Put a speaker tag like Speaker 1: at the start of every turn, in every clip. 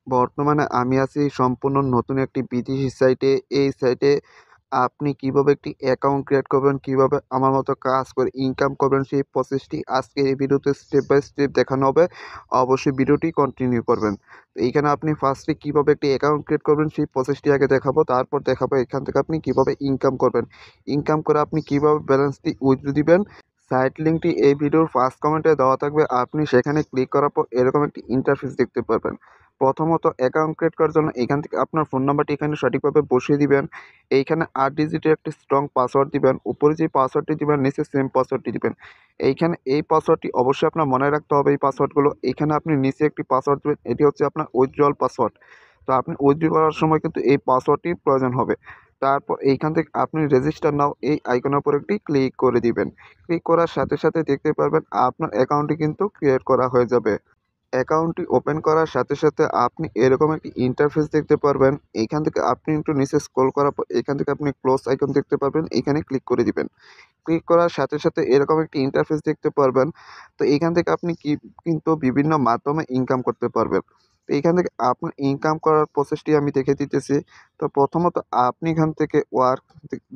Speaker 1: বর্তমানে আমি আছি সম্পূর্ণ নতুন একটি বিদেশি সাইটে। এই সাইটে আপনি কিভাবে একটি অ্যাকাউন্ট ক্রিয়েট করবেন, কিভাবে আমার মতো কাজ করে ইনকাম করবেন সেই প্রসেসটি আজকে এই ভিডিওতে স্টেপ বাই স্টেপ দেখানো হবে। অবশ্যই ভিডিওটি কন্টিনিউ করবেন। তো এইখানে আপনি ফার্স্টে কিভাবে একটি অ্যাকাউন্ট ক্রিয়েট করবেন সেই প্রসেসটি আগে দেখাবো। তারপর দেখাবো এখান থেকে আপনি কিভাবে ইনকাম করবেন। ইনকাম করে আপনি কিভাবে ব্যালেন্সটি উইথড্র দিবেন। সাইট লিঙ্কটি এই ভিডিওর ফার্স্ট কমেন্টে দেওয়া থাকবে। আপনি সেখানে ক্লিক করার পর এরকম একটি ইন্টারফেস দেখতে পারবেন। প্রথমত অ্যাকাউন্ট ক্রিয়েট করার জন্য এখান থেকে আপনার ফোন নাম্বারটি এখানে সঠিকভাবে বসিয়ে দিবেন। এইখানে 8 ডিজিটের একটি স্ট্রং পাসওয়ার্ড দিবেন। উপরে যে পাসওয়ার্ডটি দিবেন নিচে সেম পাসওয়ার্ডটি দিবেন। এইখানে এই পাসওয়ার্ডটি অবশ্যই আপনার মনে রাখতে হবে এই পাসওয়ার্ডগুলো। এখানে আপনি নিচে একটি পাসওয়ার্ড দিবেন। এটি হচ্ছে আপনার উইথড্রয়াল পাসওয়ার্ড। তো আপনি উইথড্র করার সময় কিন্তু এই পাসওয়ার্ডটির প্রয়োজন হবে। তারপর এইখান থেকে আপনি রেজিস্টার নাও এই আইকনের উপর একটি ক্লিক করে দিবেন। ক্লিক করার সাথে সাথে দেখতে পারবেন আপনার অ্যাকাউন্টটি কিন্তু ক্রিয়েট করা হয়ে যাবে। অ্যাকাউন্টটি ওপেন করার সাথে সাথে আপনি এরকম একটি ইন্টারফেস দেখতে পারবেন। এইখান থেকে আপনি একটু নিচে স্ক্রল করার পর এখান থেকে আপনি ক্লোজ আইকন দেখতে পারবেন। এখানে ক্লিক করে দিবেন। ক্লিক করার সাথে সাথে এরকম একটি ইন্টারফেস দেখতে পারবেন। তো এইখান থেকে আপনি কিন্তু বিভিন্ন মাধ্যমে ইনকাম করতে পারবেন। তো এইখান থেকে আপনার ইনকাম করার প্রসেসটি আমি দেখে দিতেছি। তো প্রথমত আপনি এখান থেকে ওয়ার্ক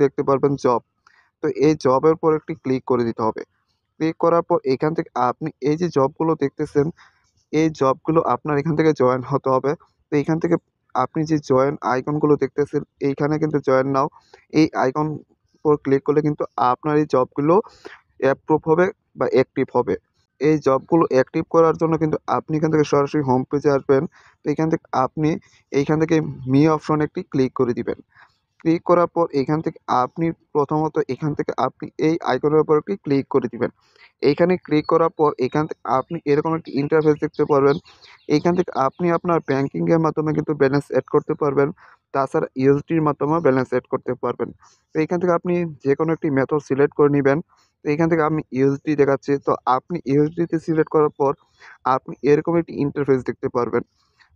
Speaker 1: দেখতে পারবেন জব। তো এই জবের উপর একটি ক্লিক করে দিতে হবে। ক্লিক করার পর এখান থেকে আপনি এই যে জবগুলো দেখতেছেন এই জবগুলো আপনার এখান থেকে জয়েন হতে হবে। তো এইখান থেকে আপনি যে জয়েন আইকনগুলো দেখতেছেন এইখানে কিন্তু জয়েন নাও এই আইকন উপর ক্লিক করলে কিন্তু আপনার এই জবগুলো অ্যাপ্রুভ হবে বা অ্যাক্টিভ হবে। এই জবগুলো অ্যাক্টিভ করার জন্য কিন্তু আপনি এখান থেকে সরাসরি হোম পেজে আসবেন। তো এখান থেকে আপনি এইখান থেকে মি অপশনে একটি ক্লিক করে দিবেন। ক্লিক করার পর এখান থেকে আপনি প্রথমত এখান থেকে আপনি এই আইকনের উপর একটি ক্লিক করে দিবেন। এইখানে ক্লিক করার পর এখান থেকে আপনি এরকম একটি ইন্টারফেস দেখতে পারবেন। এইখান থেকে আপনি আপনার ব্যাংকিংয়ের মাধ্যমে কিন্তু ব্যালেন্স এড করতে পারবেন। তাছাড়া ইউএসডির মাধ্যমেও ব্যালেন্স এড করতে পারবেন। তো এইখান থেকে আপনি যেকোনো একটি মেথড সিলেক্ট করে নিবেন। তো এইখান থেকে আমি ইউএসডি দেখাচ্ছি। তো আপনি ইউএসডিতে সিলেক্ট করার পর আপনি এরকম একটি ইন্টারফেস দেখতে পারবেন।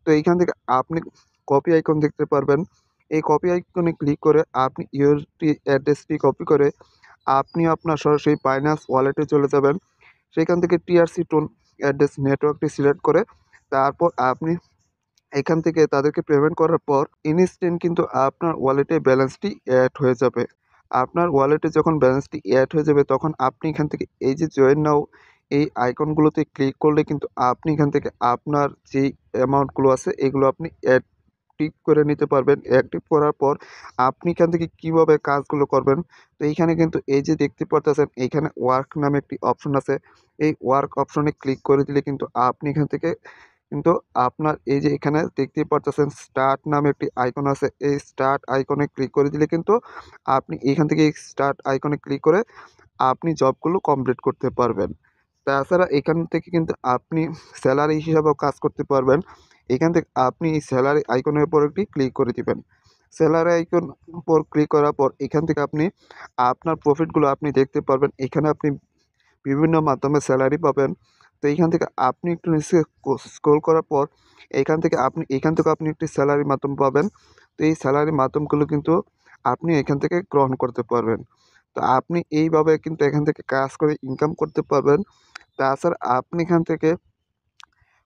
Speaker 1: তো এইখান থেকে আপনি কপি আইকন দেখতে পারবেন। এই কপি আইকনে ক্লিক করে আপনি ইউএসডি অ্যাড্রেসটি কপি করে আপনি আপনার সরাসরি বাইন্যান্স ওয়ালেটে চলে যাবেন। সেখান থেকে টিআরসি টোন অ্যাড্রেস নেটওয়ার্কটি সিলেক্ট করে তারপর আপনি এখান থেকে তাদেরকে পেমেন্ট করার পর ইনস্ট্যান্ট কিন্তু আপনার ওয়ালেটে ব্যালেন্সটি অ্যাড হয়ে যাবে। আপনার ওয়ালেটে যখন ব্যালেন্সটি অ্যাড হয়ে যাবে তখন আপনি এখান থেকে এই যে জয়েন নাও এই আইকনগুলোতে ক্লিক করলে কিন্তু আপনি এখান থেকে আপনার যেই অ্যামাউন্টগুলো আছে এগুলো আপনি অ্যাক্টিভ করে নিতে পারবেন। অ্যাক্টিভ করার পর আপনি এখান থেকে কীভাবে কাজগুলো করবেন। তো এইখানে কিন্তু এই যে দেখতে পারতেছেন এইখানে ওয়ার্ক নামে একটি অপশন আছে। এই ওয়ার্ক অপশনে ক্লিক করে দিলে কিন্তু আপনি এখান থেকে কিন্তু আপনার এই যে এখানে দেখতেই পারতেছেন স্টার্ট নামে একটি আইকন আছে। এই স্টার্ট আইকনে ক্লিক করে দিলে কিন্তু আপনি এখান থেকে এই স্টার্ট আইকনে ক্লিক করে আপনি জবগুলো কমপ্লিট করতে পারবেন। তাছাড়া এখান থেকে কিন্তু আপনি স্যালারি হিসাবেও কাজ করতে পারবেন। এখান থেকে আপনি এই স্যালারি আইকনের উপর একটি ক্লিক করে দিবেন। স্যালারি আইকন উপর ক্লিক করার পর এখান থেকে আপনি আপনার প্রফিটগুলো আপনি দেখতে পারবেন। এখানে আপনি বিভিন্ন মাধ্যমে স্যালারি পাবেন। তো এইখান থেকে আপনি একটু নিচে স্ক্রল করার পর এখান থেকে আপনি একটি স্যালারির মাধ্যম পাবেন। তো এই স্যালারির মাধ্যমগুলো কিন্তু আপনি এখান থেকে গ্রহণ করতে পারবেন। তো আপনি এইভাবে কিন্তু এখান থেকে কাজ করে ইনকাম করতে পারবেন। তাছাড়া আপনি এখান থেকে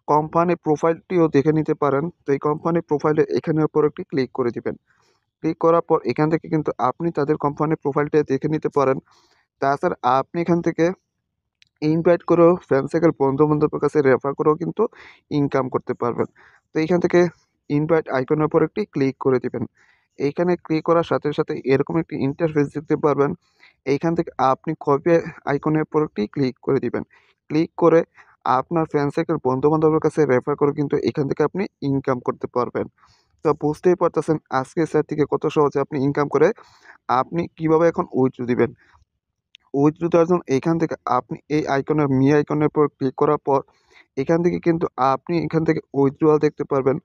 Speaker 1: কোম্পানি প্রোফাইলটিও দেখে নিতে পারেন। তো এই কোম্পানি প্রোফাইলে এখানের উপর একটি ক্লিক করে দিবেন। ক্লিক করার পর এখান থেকে কিন্তু আপনি তাদের কোম্পানির প্রোফাইলটা দেখে নিতে পারেন। তাছাড়া আপনি এখান থেকে ইনভাইট করেও ফ্রেন্ড সার্কেল বন্ধু-বান্ধবের কাছে রেফার করেও কিন্তু ইনকাম করতে পারবেন। তো এইখান থেকে ইনভাইট আইকনের উপর একটি ক্লিক করে দিবেন। এইখানে ক্লিক করার সাথে সাথে এরকম একটি ইন্টারফেস দেখতে পারবেন। এইখান থেকে আপনি কপি আইকনের উপর একটি ক্লিক করে দিবেন। ক্লিক করে আপনার ফ্রেন্ড সার্কেল বন্ধু-বান্ধবের কাছে রেফার করে কিন্তু এখান থেকে আপনি ইনকাম করতে পারবেন। তো বুঝতেই পারতেছেন আজকের স্যার থেকে কত সহজে আপনি ইনকাম করে আপনি কিভাবে এখন উইথড্র দিবেন। উইথড্র দেওয়ার জন্য এইখান থেকে আপনি এই আইকনের মি আইকনের উপর ক্লিক করার পর এখান থেকে কিন্তু আপনি এখান থেকে উইথড্রয়াল দেখতে পারবেন।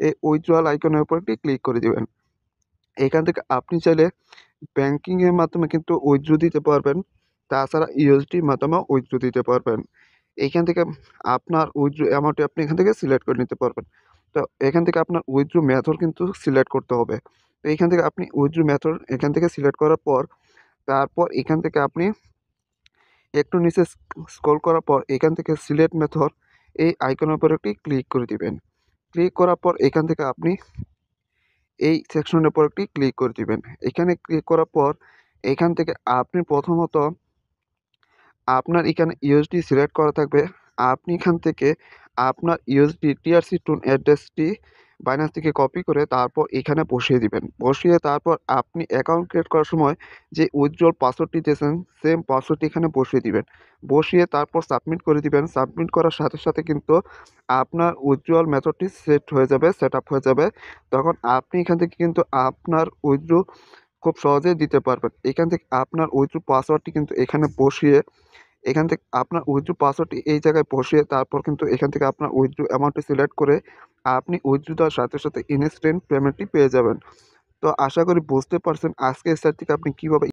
Speaker 1: এই উইথড্রয়াল আইকনের উপর একটি ক্লিক করে দিবেন। এখান থেকে আপনি চাইলে ব্যাংকিংয়ের মাধ্যমে কিন্তু উইথড্র দিতে পারবেন। তাছাড়া ইউএসডির মাধ্যমেও উইথড্র দিতে পারবেন। এইখান থেকে আপনার উইথড্র অ্যামাউন্টটি আপনি এখান থেকে সিলেক্ট করে নিতে পারবেন। তো এখান থেকে আপনার উইথড্র মেথড কিন্তু সিলেক্ট করতে হবে। তো এইখান থেকে আপনি উইথড্র মেথড এখান থেকে সিলেক্ট করার পর তারপর এখান থেকে আপনি একটু নিচে স্ক্রল করার পর এখান থেকে সিলেক্ট মেথড এই আইকনের উপর একটি ক্লিক করে দিবেন। ক্লিক করার পর এখান থেকে আপনি এই সেকশনের উপর একটি ক্লিক করে দিবেন। এখানে ক্লিক করার পর এখান থেকে আপনি প্রথমত আপনার এখানে ইউএসডি সিলেক্ট করা থাকবে। আপনি এখান থেকে আপনার ইউএসডি টিআরসি টোন অ্যাড্রেসটি বাইন্যান্স থেকে কপি করে তারপর এখানে বসিয়ে দিবেন। বসিয়ে তারপর আপনি অ্যাকাউন্ট ক্রিয়েট করার সময় যে উইথড্রল পাসওয়ার্ডটি দিয়েছেন সেম পাসওয়ার্ডটি এখানে বসিয়ে দিবেন। বসিয়ে তারপর সাবমিট করে দিবেন। সাবমিট করার সাথে সাথে কিন্তু আপনার উইথড্রল মেথডটি সেট হয়ে যাবে, সেট আপ হয়ে যাবে। তখন আপনি এখান থেকে কিন্তু আপনার উইথড্র খুব সহজেই দিতে পারবেন। এখান থেকে আপনার উইথড্র পাসওয়ার্ডটি কিন্তু এখানে বসিয়ে এখান থেকে আপনার উইথড্র পাসওয়ার্ডটি এই জায়গায় বসিয়ে তারপর কিন্তু এখান থেকে আপনার উইথড্র অ্যামাউন্টটি সিলেক্ট করে আপনি উইথড্র দেওয়ার সাথে সাথে ইনস্ট্যান্ট পেমেন্টটি পেয়ে যাবেন। তো আশা করি বুঝতে পারছেন আজকের স্যার থেকে আপনি কীভাবে